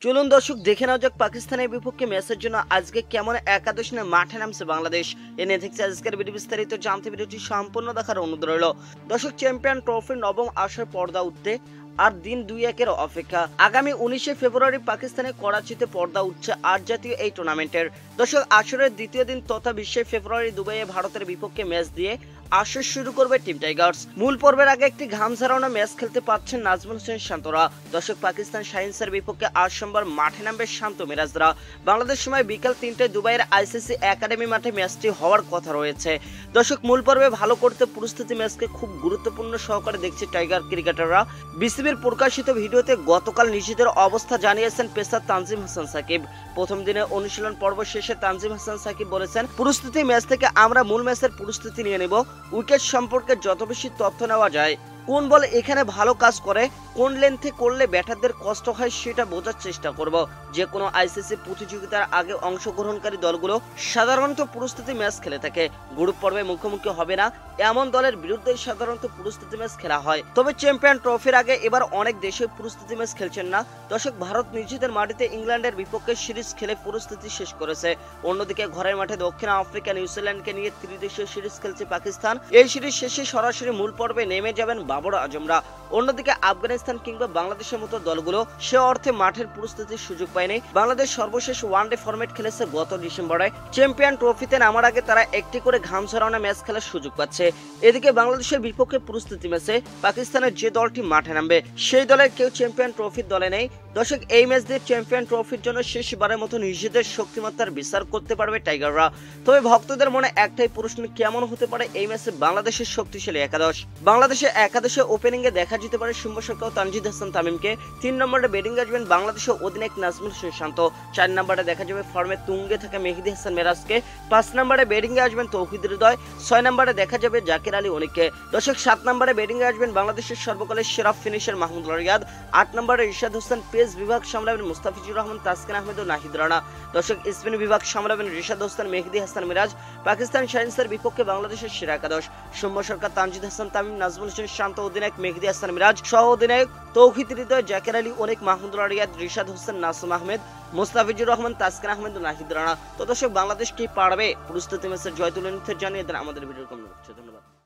চলুন দর্শক দেখে নেওয়া যাক পাকিস্তানের বিপক্ষে ম্যাচের জন্য আজকে কেমন একাদশ নিয়ে মাঠে নামছে বাংলাদেশ। এ নিয়ে থাকছে আজকের ভিডিও, বিস্তারিত জানতে ভিডিওটি সম্পূর্ণ দেখার অনুরোধ রইল। দর্শক, চ্যাম্পিয়ন ট্রফির নবম আসর পর্দা উঠতে আর দিন 2-1 অপেক্ষা। আগামী 19শে ফেব্রুয়ারি পাকিস্তানের করাচিতে পর্দা উঠছে আট জাতীয় এই টুর্নামেন্টের। দর্শক, আসরের দ্বিতীয় দিন তথা 20শে ফেব্রুয়ারি দুবাইয়ে ভারতের বিপক্ষে ম্যাচ দিয়ে আসর শুরু করবে টিম টাইগার্স। মূল পর্বের আগে একটি ঘাম ঝরানো ম্যাচ খেলতে পারছেন নাজমুল হোসেন শান্তরা। দর্শক, পাকিস্তান শাহিনসের বিপক্ষে আজ সোমবার মাঠে নামবে শান্ত মিরাজরা। বাংলাদেশ সময় বিকাল 3টায় দুবাইয়ের আইসিসি একাডেমি মাঠে ম্যাচটি হওয়ার কথা রয়েছে। দর্শক, মূল পর্বে ভালো করতে প্রস্তুতি ম্যাচকে খুব গুরুত্বপূর্ণ সহকারে দেখছে টাইগার ক্রিকেটাররা। বিসিবির প্রকাশিত ভিডিওতে গতকাল নিজেদের অবস্থা জানিয়েছেন পেসার তানজিম হাসান সাকিব। প্রথম দিনে অনুশীলন পর্ব শেষে তানজিম হাসান সাকিব বলেছেন, প্রস্তুতি ম্যাচ থেকে আমরা মূল ম্যাচের প্রস্তুতি নিয়ে নেব। উইকেট সম্পর্কে যত বেশি তথ্য নেওয়া যায়, কোন বল এখানে ভালো কাজ করে, কোন লেন্থে করলে ব্যাটারদের কষ্ট হয় সেটা বোঝার চেষ্টা করব। যে কোনো আইসিসি প্রতিযোগিতার আগে অংশগ্রহণকারী দলগুলো সাধারণত প্রস্তুতি ম্যাচ খেলে থাকে। গ্রুপ পর্বে মুখোমুখি হবে না এমন দলের বিরুদ্ধে সাধারণত প্রস্তুতি ম্যাচ খেলা হয়। তবে চ্যাম্পিয়ন ট্রফির আগে এবার অনেক দেশে প্রস্তুতি ম্যাচ খেলছেন না। দর্শক, ভারত নিজেদের মাটিতে ইংল্যান্ডের বিপক্ষে সিরিজ খেলে প্রস্তুতি শেষ করেছে। অন্যদিকে ঘরের মাঠে দক্ষিণ আফ্রিকা নিউজিল্যান্ডকে নিয়ে ত্রিদেশীয় সিরিজ খেলছে পাকিস্তান। এই সিরিজ শেষে সরাসরি মূল পর্বে নেমে যাবেন বাবর আজমরা। অন্যদিকে আফগানিস্তান কিংবা বাংলাদেশের মতো দলগুলো সে অর্থে মাঠের প্রস্তুতির সুযোগ পায়নি। বাংলাদেশ সর্বশেষ ওয়ানডে ফরম্যাট খেলেছে গত ডিসেম্বরে। চ্যাম্পিয়ন ট্রফিতে নামার আগে তারা একটি করে ঘাম ঝরানো ম্যাচ খেলার সুযোগ পাচ্ছে। এদিকে বাংলাদেশের বিপক্ষে প্রস্তুতি ম্যাচে পাকিস্তানের যে দলটি মাঠে নামবে সেই দলের কেউ চ্যাম্পিয়ন ট্রফির দলে নেই। দর্শক, এই ম্যাচ দিয়ে চ্যাম্পিয়ন ট্রফির জন্য শেষবারের মতো নিজেদের শক্তিমত্তার বিচার করতে পারবে টাইগাররা। তবে ভক্তদের মনে একটাই প্রশ্ন, কেমন হতে পারে এই ম্যাচে বাংলাদেশের শক্তিশালী একাদশ। বাংলাদেশের একাদশে ওপেনিং এ দেখা যেতে পারে শুভ সরকার, তানজিদ হাসান তামিমকে। 3 নম্বরে ব্যাটিং আসবেন বাংলাদেশের অধিনায়ক নাজমুল হোসেন শান্ত। 4 নম্বরে দেখা যাবে ফর্মে তুঙ্গে থাকা মেহেদী হাসান মিরাজকে। 5 নম্বরে ব্যাটিং এ আসবেন তৌহিদ হৃদয়। 6 নম্বরে দেখা যাবে জাকির আলী অনিককে। দর্শক, 7 নম্বরে ব্যাটিং এ আসবেন বাংলাদেশের সর্বকালের সেরা ফিনিশার মাহমুদুল রিয়াদ। 8 নম্বরে রিশাদ হোসেন। পেস বিভাগ সামলাবেন মুস্তাফিজুর রহমান, তাসকিন আহমেদ ও নাহিদ রানা। দর্শক, স্পিন বিভাগ সামলাবেন রিশাদ হোসেন, মেহেদী হাসান মিরাজ। পাকিস্তান শাহিনসের বিপক্ষে বাংলাদেশের সেরা একাদশ শুভ সরকার, তানজিদ হাসান তামিম, নাজমুল হোসেন শান্ত, অধিনায়ক মেহেদী হাসান মিরাজ, সহ অধিনায়ক তৌহিদ হৃদয়, জাকির আলী অনিক, মাহমুদুল রিয়াদ, রিশাদ হোসেন, নাসুম আহমেদ, মুস্তাফিজুর রহমান, তাসকিন আহমেদ ও নাহিদ রানা। তো দর্শক, বাংলাদেশ কি পারবে প্রস্তুতি ম্যাচের জয় তুলে নিতে? জানিয়ে দেন আমাদের ভিডিওর কমেন্ট বক্সে। ধন্যবাদ।